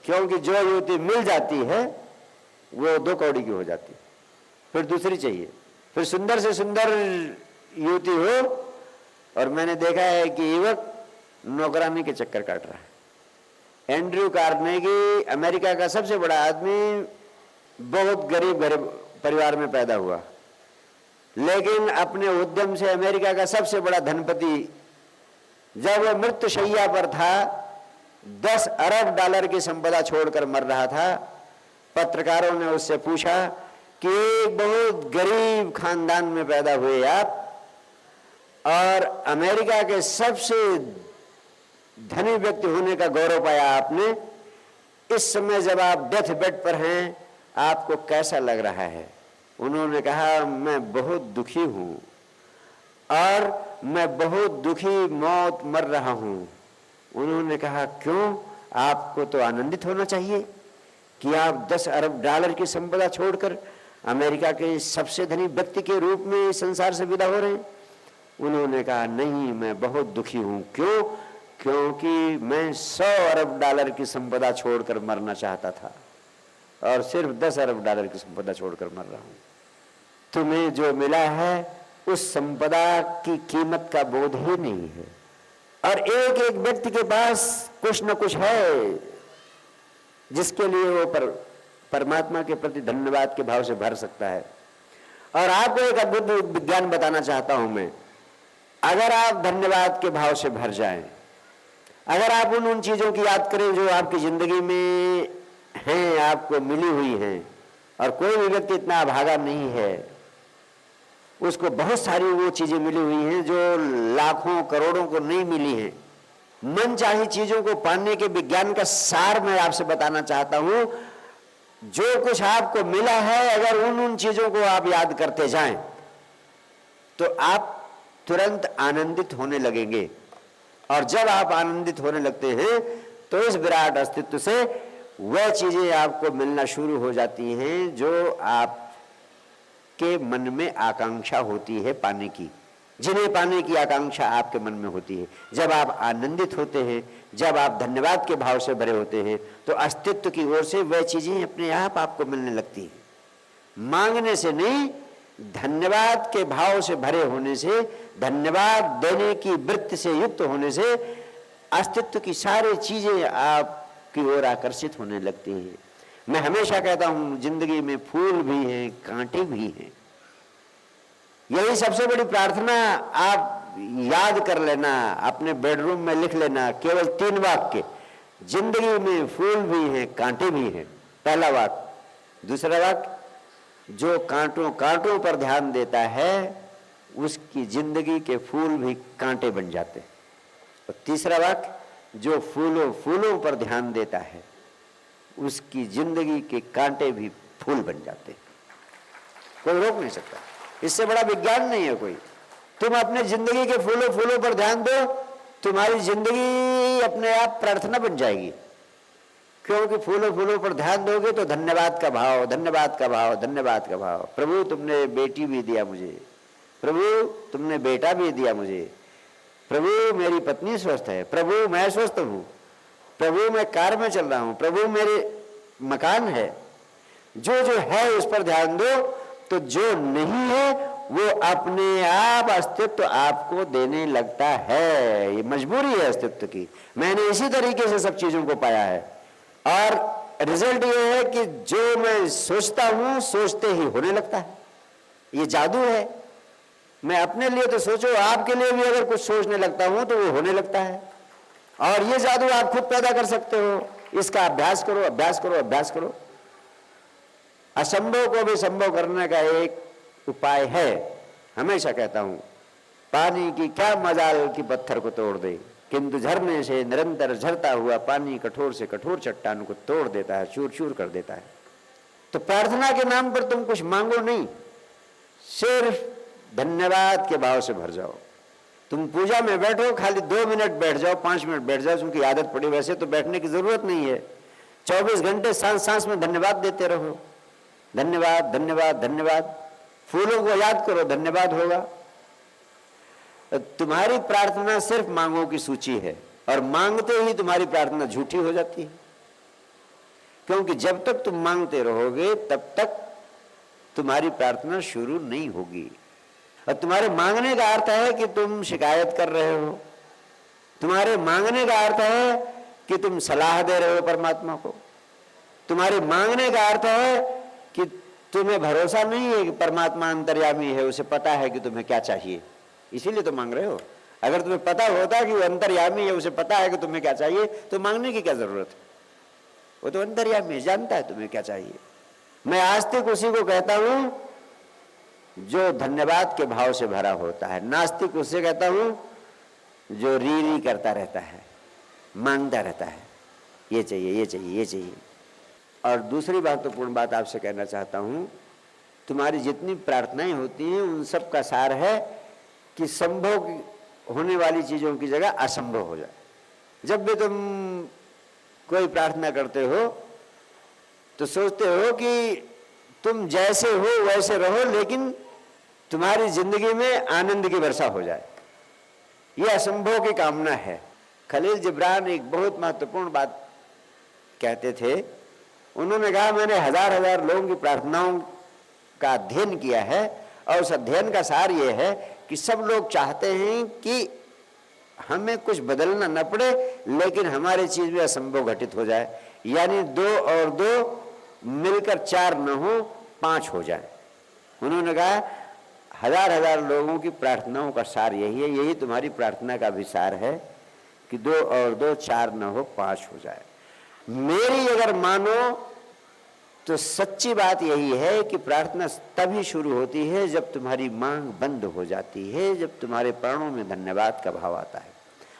क्योंकि जो युवती मिल जाती है वो 2 कौड़ी की हो जाती है, फिर दूसरी चाहिए, फिर सुंदर से सुंदर युवती हो। और मैंने देखा है कि युवक नौकरानी के चक्कर काट रहा है। एंड्रयू कार्नेगी अमेरिका का सबसे बड़ा आदमी, बहुत गरीब परिवार में पैदा हुआ, लेकिन अपने उद्यम से अमेरिका का सबसे बड़ा धनपति। जब वह मृत्युशैया पर था, 10 अरब डॉलर की संपदा छोड़कर मर रहा था, पत्रकारों ने उससे पूछा कि एक बहुत गरीब खानदान में पैदा हुए आप और अमेरिका के सबसे धनी व्यक्ति होने का गौरव पाया आपने, इस समय जब आप डेथ बेड पर हैं आपको कैसा लग रहा है? उन्होंने कहा मैं बहुत दुखी हूं और मैं बहुत दुखी मौत मर रहा हूं। उन्होंने कहा क्यों? आपको तो आनंदित होना चाहिए कि आप 10 अरब डॉलर की संपदा छोड़कर अमेरिका के सबसे धनी व्यक्ति के रूप में इस संसार से विदा हो रहे हैं। उन्होंने कहा नहीं, मैं बहुत दुखी हूं। क्यों? क्योंकि मैं 100 अरब डॉलर की संपदा छोड़कर मरना चाहता था और सिर्फ 10 अरब डॉलर की संपदा छोड़कर मर रहा हूं। तुम्हें जो मिला है उस संपदा की कीमत का बोध ही नहीं है। और एक एक व्यक्ति के पास कुछ न कुछ है जिसके लिए वो परमात्मा के प्रति धन्यवाद के भाव से भर सकता है। और आपको एक अद्भुत विज्ञान बताना चाहता हूं मैं। अगर आप धन्यवाद के भाव से भर जाएं, अगर आप उन चीजों की याद करें जो आपकी जिंदगी में हैं, आपको मिली हुई हैं, और कोई भी व्यक्ति इतना अभागा नहीं है, उसको बहुत सारी वो चीजें मिली हुई हैं जो लाखों करोड़ों को नहीं मिली हैं। मन चाही चीजों को पाने के विज्ञान का सार मैं आपसे बताना चाहता हूं। जो कुछ आपको मिला है, अगर उन चीजों को आप याद करते जाएं तो आप तुरंत आनंदित होने लगेंगे। और जब आप आनंदित होने लगते हैं तो इस विराट अस्तित्व से वह चीजें आपको मिलना शुरू हो जाती हैं जो आपके मन में आकांक्षा होती है पाने की, जिन्हें पाने की आकांक्षा आपके मन में होती है। जब आप आनंदित होते हैं, जब आप धन्यवाद के भाव से भरे होते हैं, तो अस्तित्व की ओर से वह चीजें अपने आप आपको मिलने लगती हैं। मांगने से नहीं, धन्यवाद के भाव से भरे होने से, धन्यवाद देने की वृत्ति से युक्त होने से अस्तित्व की सारी चीजें आपकी ओर आकर्षित होने लगती हैं। मैं हमेशा कहता हूं जिंदगी में फूल भी हैं, कांटे भी हैं। यही सबसे बड़ी प्रार्थना आप याद कर लेना, अपने बेडरूम में लिख लेना, केवल 3 वाक्य। जिंदगी में फूल भी हैं, कांटे भी हैं, पहला वाक्य। दूसरा वाक्य, जो कांटों कांटों पर ध्यान देता है उसकी जिंदगी के फूल भी कांटे बन जाते हैं। और तीसरा वाक्य, जो फूलों फूलों पर ध्यान देता है उसकी जिंदगी के कांटे भी फूल बन जाते हैं। कोई रोक नहीं सकता, इससे बड़ा विज्ञान नहीं है कोई। तुम अपने जिंदगी के फूलों फूलों पर ध्यान दो, तुम्हारी जिंदगी अपने आप प्रार्थना बन जाएगी। क्योंकि फूलों फूलों पर ध्यान दोगे तो धन्यवाद का भाव, धन्यवाद का भाव, धन्यवाद का भाव। प्रभु तुमने बेटी भी दिया मुझे, प्रभु तुमने बेटा भी दिया मुझे, प्रभु मेरी पत्नी स्वस्थ है, प्रभु मैं स्वस्थ हूं, प्रभु मैं कार में चल रहा हूं, प्रभु मेरे मकान है। जो जो है उस पर ध्यान दो, तो जो नहीं है वो अपने आप अस्तित्व आपको देने लगता है। ये मजबूरी है अस्तित्व की। मैंने इसी तरीके से सब चीजों को पाया है और रिजल्ट ये है कि जो मैं सोचता हूं सोचते ही होने लगता है। ये जादू है। मैं अपने लिए तो सोचो, आपके लिए भी अगर कुछ सोचने लगता हूं तो वो होने लगता है। और ये जादू आप खुद पैदा कर सकते हो। इसका अभ्यास करो, अभ्यास करो, अभ्यास करो। असंभव को भी संभव करने का एक उपाय है। हमेशा कहता हूं, पानी की क्या मजाल कि पत्थर को तोड़ दे, किंतु झरने से निरंतर झरता हुआ पानी कठोर से कठोर चट्टान को तोड़ देता है, चूर चूर कर देता है। तो प्रार्थना के नाम पर तुम कुछ मांगो नहीं, सिर्फ धन्यवाद के भाव से भर जाओ। तुम पूजा में बैठो, खाली 2 मिनट बैठ जाओ, 5 मिनट बैठ जाओ, क्योंकि आदत पड़ी। वैसे तो बैठने की जरूरत नहीं है। 24 घंटे सांस सांस में धन्यवाद देते रहो। धन्यवाद, धन्यवाद, धन्यवाद। फूलों को याद करो, धन्यवाद होगा। तुम्हारी प्रार्थना सिर्फ मांगों की सूची है और मांगते ही तुम्हारी प्रार्थना झूठी हो जाती है। क्योंकि जब तक तुम मांगते रहोगे तब तक तुम्हारी प्रार्थना शुरू नहीं होगी। और तुम्हारे मांगने का अर्थ है कि तुम शिकायत कर रहे हो, तुम्हारे मांगने का अर्थ है कि तुम सलाह दे रहे हो परमात्मा को, तुम्हारे मांगने का अर्थ है कि तुम्हें भरोसा नहीं है कि परमात्मा अंतर्यामी है, उसे पता है कि तुम्हें क्या चाहिए, इसीलिए तो मांग रहे हो। अगर तुम्हें पता होता कि वो अंतर्यामी है, उसे पता है कि तुम्हें क्या चाहिए, तो मांगने की क्या जरूरत है? वो तो अंतर्यामी है, जानता है तुम्हें क्या चाहिए। मैं आस्तिक उसी को कहता हूं जो धन्यवाद के भाव से भरा होता है, नास्तिक उससे कहता हूं जो री करता रहता है, मांगता रहता है, ये चाहिए, ये चाहिए, ये चाहिए। और दूसरी महत्वपूर्ण बात आपसे कहना चाहता हूं, तुम्हारी जितनी प्रार्थनाएं होती हैं उन सब का सार है कि संभव होने वाली चीजों की जगह असंभव हो जाए। जब भी तुम कोई प्रार्थना करते हो तो सोचते हो कि तुम जैसे हो वैसे रहो, लेकिन तुम्हारी जिंदगी में आनंद की वर्षा हो जाए, यह असंभव की कामना है। खलील जिब्रान एक बहुत महत्वपूर्ण बात कहते थे। उन्होंने कहा, मैंने हजार हजार लोगों की प्रार्थनाओं का अध्ययन किया है और उस अध्ययन का सार यह है कि सब लोग चाहते हैं कि हमें कुछ बदलना न पड़े, लेकिन हमारी चीज में असंभव घटित हो जाए, यानी 2 और 2 मिलकर 4 न हो, 5 हो जाए। उन्होंने कहा हजार हजार लोगों की प्रार्थनाओं का सार यही है, यही तुम्हारी प्रार्थना का भी सार है कि 2 और 2 4 न हो, 5 हो जाए। मेरी अगर मानो तो सच्ची बात यही है कि प्रार्थना तभी शुरू होती है जब तुम्हारी मांग बंद हो जाती है, जब तुम्हारे प्राणों में धन्यवाद का भाव आता है।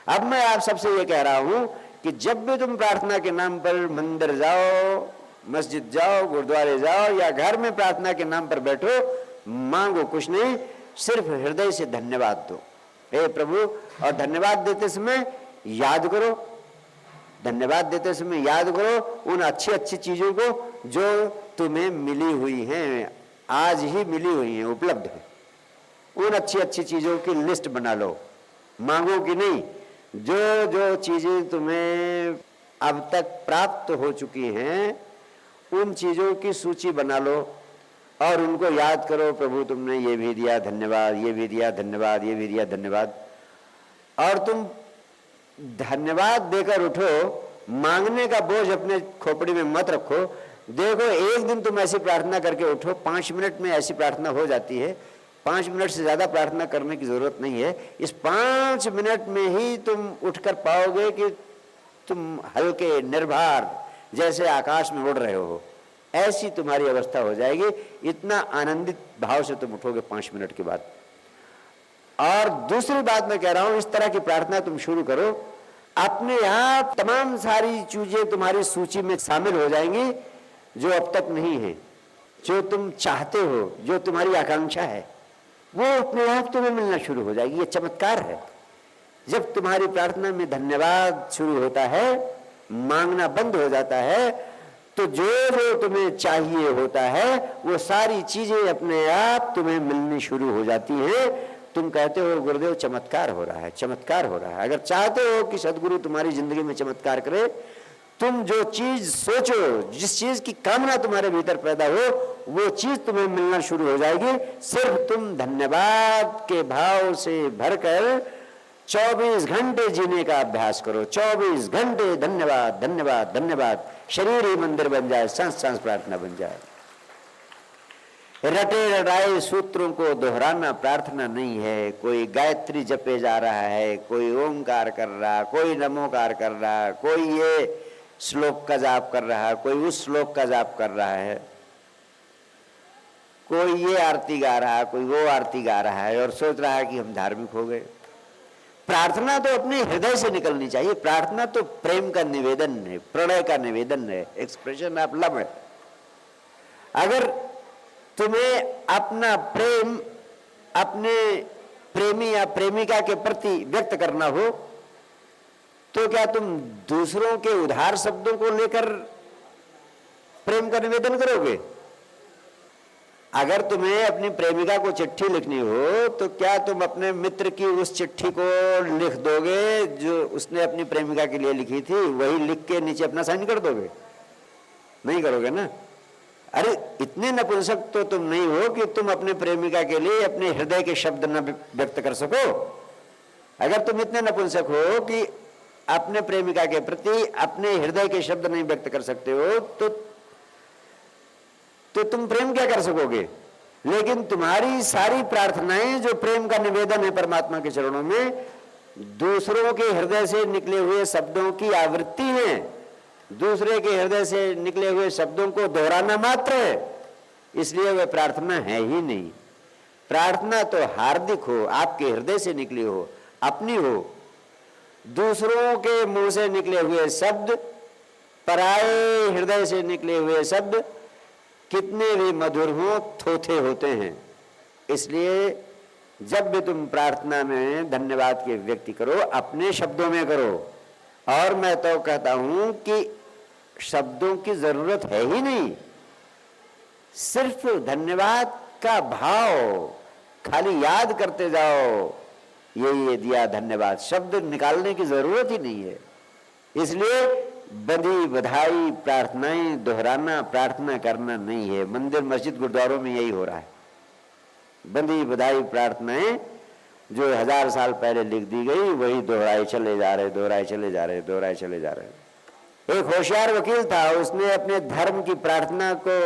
अब मैं आप सबसे ये कह रहा हूं कि जब भी तुम प्रार्थना के नाम पर मंदिर जाओ, मस्जिद जाओ, गुरुद्वारे जाओ या घर में प्रार्थना के नाम पर बैठो, मांगो कुछ नहीं, सिर्फ हृदय से धन्यवाद दो, हे प्रभु। और धन्यवाद देते समय याद करो, धन्यवाद देते समय याद करो उन अच्छी अच्छी चीजों को जो तुम्हें मिली हुई हैं, आज ही मिली हुई हैं, उपलब्ध है। उन अच्छी अच्छी चीजों की लिस्ट बना लो, मांगो कि नहीं, जो जो चीजें तुम्हें अब तक प्राप्त हो चुकी हैं उन चीजों की सूची बना लो और उनको याद करो, प्रभु तुमने ये भी दिया धन्यवाद, ये भी दिया धन्यवाद, ये भी दिया धन्यवाद। और तुम धन्यवाद देकर उठो, मांगने का बोझ अपने खोपड़ी में मत रखो। देखो एक दिन तुम ऐसी प्रार्थना करके उठो, 5 मिनट में ऐसी प्रार्थना हो जाती है, 5 मिनट से ज्यादा प्रार्थना करने की जरूरत नहीं है। इस 5 मिनट में ही तुम उठकर पाओगे कि तुम हल्के निर्भर जैसे आकाश में उड़ रहे हो, ऐसी तुम्हारी अवस्था हो जाएगी। इतना आनंदित भाव से तुम उठोगे 5 मिनट के बाद। और दूसरी बात मैं कह रहा हूं, इस तरह की प्रार्थना तुम शुरू करो, अपने आप तमाम सारी चीजें तुम्हारी सूची में शामिल हो जाएंगी जो अब तक नहीं है, जो तुम चाहते हो, जो तुम्हारी आकांक्षा है, वो अपने आप तुम्हें मिलना शुरू हो जाएगी। ये चमत्कार है। जब तुम्हारी प्रार्थना में धन्यवाद शुरू होता है, मांगना बंद हो जाता है, तो जो जो तुम्हें चाहिए होता है वो सारी चीजें अपने आप तुम्हें मिलनी शुरू हो जाती हैं। तुम कहते हो गुरुदेव चमत्कार हो रहा है, चमत्कार हो रहा है। अगर चाहते हो कि सदगुरु तुम्हारी जिंदगी में चमत्कार करे, तुम जो चीज सोचो, जिस चीज की कामना तुम्हारे भीतर पैदा हो, वो चीज तुम्हें मिलना शुरू हो जाएगी। सिर्फ तुम धन्यवाद के भाव से भरकर 24 घंटे जीने का अभ्यास करो। 24 घंटे धन्यवाद धन्यवाद धन्यवाद, शरीर ही मंदिर बन जाए, सांस सांस प्रार्थना बन जाए। रटे रटाए सूत्रों को दोहराना प्रार्थना नहीं है। कोई गायत्री जपे जा रहा है, कोई ओंकार कर रहा, कोई नमोकार कर रहा, कोई ये श्लोक का जाप कर रहा है, कोई उस श्लोक का जाप कर रहा है, कोई ये आरती गा रहा है, कोई वो आरती गा रहा है और सोच रहा है कि हम धार्मिक हो गए। प्रार्थना तो अपने हृदय से निकलनी चाहिए। प्रार्थना तो प्रेम का निवेदन है, प्रणय का निवेदन है, एक्सप्रेशन ऑफ लव है। अगर तुम्हें अपना प्रेम अपने प्रेमी या प्रेमिका के प्रति व्यक्त करना हो, तो क्या तुम दूसरों के उधार शब्दों को लेकर प्रेम का निवेदन करोगे? अगर तुम्हें अपनी प्रेमिका को चिट्ठी लिखनी हो, तो क्या तुम अपने मित्र की उस चिट्ठी को लिख दोगे जो उसने अपनी प्रेमिका के लिए लिखी थी, वही लिख के नीचे अपना साइन कर दोगे? नहीं करोगे ना। अरे इतने नपुंसक तो तुम नहीं हो कि तुम अपने प्रेमिका के लिए अपने हृदय के शब्द न व्यक्त कर सको। अगर तुम इतने नपुंसक हो कि अपने प्रेमिका के प्रति अपने हृदय के शब्द नहीं व्यक्त कर सकते हो तो तुम प्रेम क्या कर सकोगे। लेकिन तुम्हारी सारी प्रार्थनाएं जो प्रेम का निवेदन है परमात्मा के चरणों में, दूसरों के हृदय से निकले हुए शब्दों की आवृत्ति है, दूसरे के हृदय से निकले हुए शब्दों को दोहराना मात्र है। इसलिए वह प्रार्थना है ही नहीं। प्रार्थना तो हार्दिक हो, आपके हृदय से निकली हो, अपनी हो। दूसरों के मुंह से निकले हुए शब्द, पराये हृदय से निकले हुए शब्द कितने भी मधुर हो, थोथे होते हैं। इसलिए जब भी तुम प्रार्थना में धन्यवाद की व्यक्ति करो, अपने शब्दों में करो। और मैं तो कहता हूं कि शब्दों की जरूरत है ही नहीं, सिर्फ धन्यवाद का भाव खाली याद करते जाओ, ये दिया धन्यवाद, शब्द निकालने की जरूरत ही नहीं है। इसलिए बंधी बधाई प्रार्थनाएं दोहराना प्रार्थना करना नहीं है। मंदिर मस्जिद गुरुद्वारों में यही हो रहा है। बंधी बधाई प्रार्थनाएं जो 1000 साल पहले लिख दी गई वही दोहराए चले जा रहे, दोहराए चले जा रहे, दोहराए चले जा रहे। एक होशियार वकील था, उसने अपने धर्म की प्रार्थना को